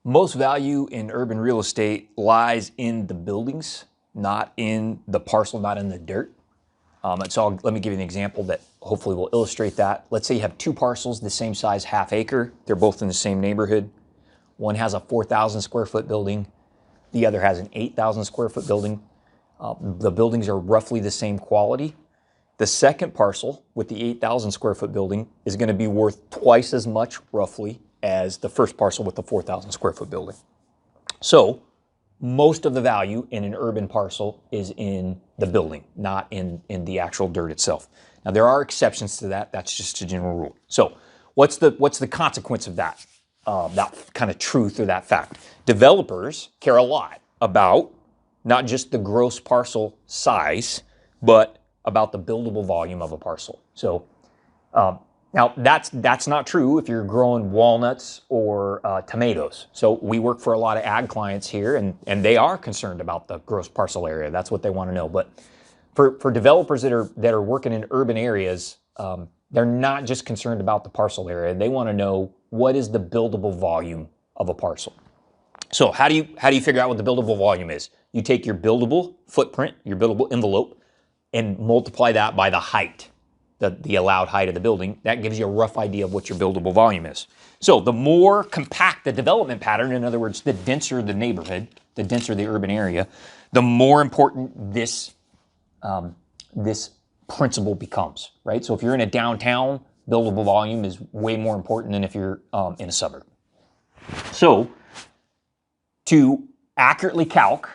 Most value in urban real estate lies in the buildings, not in the parcel, not in the dirt. Let me give you an example that hopefully will illustrate that. Let's say you have two parcels, the same size, half acre. They're both in the same neighborhood. One has a 4,000 square foot building. The other has an 8,000 square foot building. The buildings are roughly the same quality. The second parcel with the 8,000 square foot building is going to be worth twice as much, roughly, as the first parcel with the 4,000 square foot building. So most of the value in an urban parcel is in the building, not in the actual dirt itself. Now there are exceptions to that. That's just a general rule. So what's the consequence of that? That kind of truth or that fact. Developers care a lot about not just the gross parcel size, but about the buildable volume of a parcel. So now that's not true if you're growing walnuts or tomatoes. So we work for a lot of ag clients here, and they are concerned about the gross parcel area. That's what they want to know. But for developers that are working in urban areas, they're not just concerned about the parcel area. They want to know what is the buildable volume of a parcel. So how do you figure out what the buildable volume is? You take your buildable footprint, your buildable envelope, and multiply that by the height, the allowed height of the building. That gives you a rough idea of what your buildable volume is. So the more compact the development pattern, in other words, the denser the neighborhood, the denser the urban area, the more important this principle becomes, right? So if you're in a downtown, buildable volume is way more important than if you're in a suburb. So to accurately calc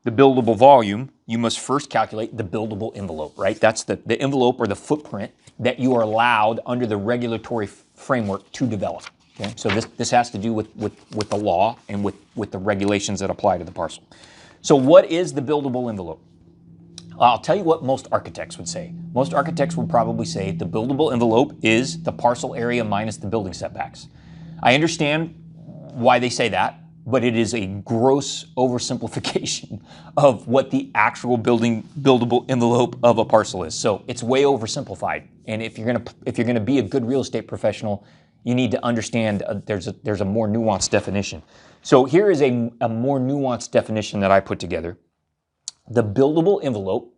the buildable volume, you must first calculate the buildable envelope, right? That's the envelope or the footprint that you are allowed under the regulatory framework to develop. Okay? So this has to do with the law and with the regulations that apply to the parcel. So what is the buildable envelope? I'll tell you what most architects would say. Most architects would probably say the buildable envelope is the parcel area minus the building setbacks. I understand why they say that, but it is a gross oversimplification of what the actual buildable envelope of a parcel is. So it's way oversimplified. And if you're gonna be a good real estate professional, you need to understand there's a more nuanced definition. So here is a more nuanced definition that I put together. The buildable envelope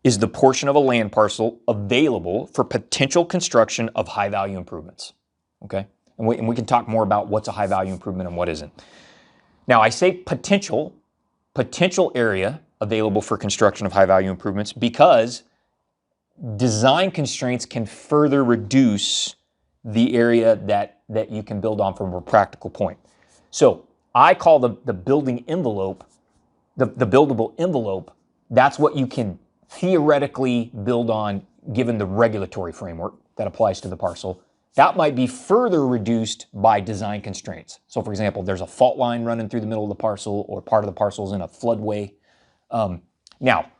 is the portion of a land parcel available for potential construction of high value improvements. Okay? And we can talk more about what's a high value improvement and what isn't. Now I say potential area available for construction of high value improvements because design constraints can further reduce the area that you can build on from a practical point. So I call the building envelope, the buildable envelope, that's what you can theoretically build on given the regulatory framework that applies to the parcel. That might be further reduced by design constraints. So for example, there's a fault line running through the middle of the parcel or part of the parcel is in a floodway. Now,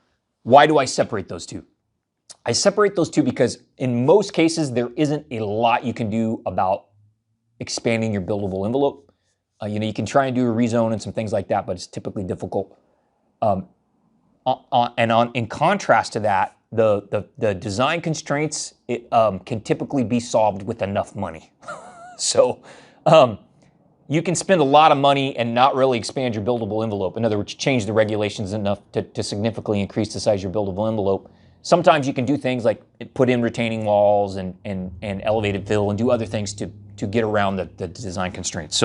why do I separate those two? I separate those two because in most cases, there isn't a lot you can do about expanding your buildable envelope. You can try and do a rezone and some things like that, but it's typically difficult. In contrast to that, the design constraints can typically be solved with enough money. So you can spend a lot of money and not really expand your buildable envelope. In other words, change the regulations enough to significantly increase the size of your buildable envelope. Sometimes you can do things like put in retaining walls and elevated fill and do other things to get around the design constraints.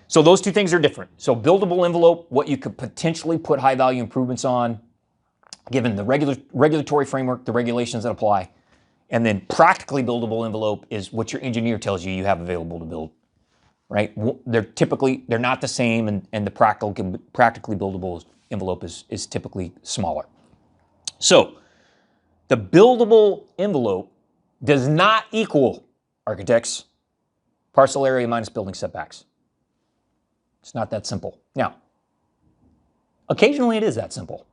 So those two things are different. So buildable envelope, what you could potentially put high value improvements on, given the regulatory framework, the regulations that apply. And then practically buildable envelope is what your engineer tells you have available to build, right? They're not the same, and the practically buildable envelope is typically smaller. So the buildable envelope does not equal, architects, parcel area minus building setbacks. It's not that simple. Now, occasionally it is that simple.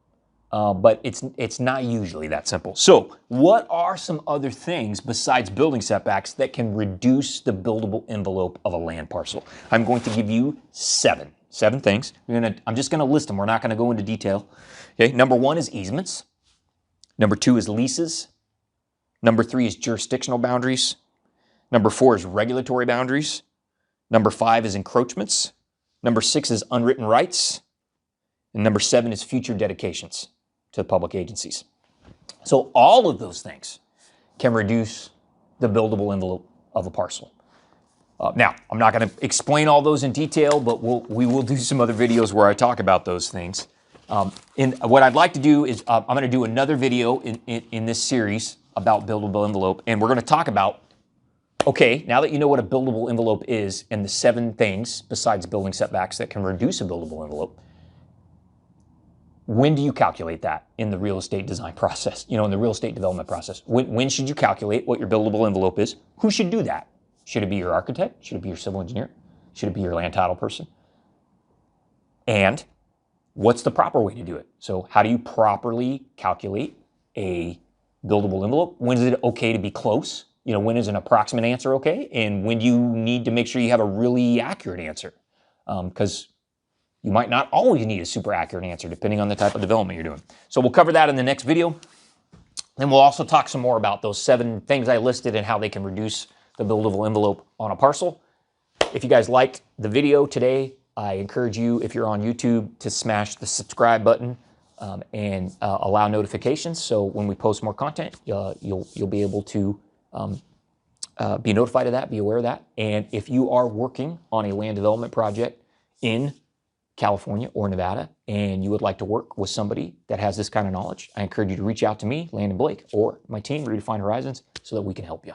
But it's not usually that simple. So what are some other things besides building setbacks that can reduce the buildable envelope of a land parcel? I'm going to give you seven things. I'm just going to list them. We're not going to go into detail. Okay. Number one is easements. Number two is leases. Number three is jurisdictional boundaries. Number four is regulatory boundaries. Number 5 is encroachments. Number 6 is unwritten rights. And number 7 is future dedications to public agencies. So all of those things can reduce the buildable envelope of a parcel. Now, I'm not going to explain all those in detail, but we will do some other videos where I talk about those things. And what I'd like to do is I'm going to do another video in this series about buildable envelope, and we're going to talk about, okay, now that you know what a buildable envelope is and the 7 things besides building setbacks that can reduce a buildable envelope, when do you calculate that in the real estate design process, in the real estate development process? When should you calculate what your buildable envelope is? Who should do that? Should it be your architect? Should it be your civil engineer? Should it be your land title person? And what's the proper way to do it? So how do you properly calculate a buildable envelope? When is it okay to be close? When is an approximate answer okay? And when do you need to make sure you have a really accurate answer? Because you might not always need a super accurate answer depending on the type of development you're doing. So we'll cover that in the next video. Then we'll also talk some more about those 7 things I listed and how they can reduce the buildable envelope on a parcel. If you guys liked the video today, I encourage you, if you're on YouTube, to smash the subscribe button and allow notifications. So when we post more content, you'll be able to be notified of that, be aware of that. And if you are working on a land development project in California or Nevada, and you would like to work with somebody that has this kind of knowledge, I encourage you to reach out to me, Landon Blake, or my team, Redefine Horizons, so that we can help you.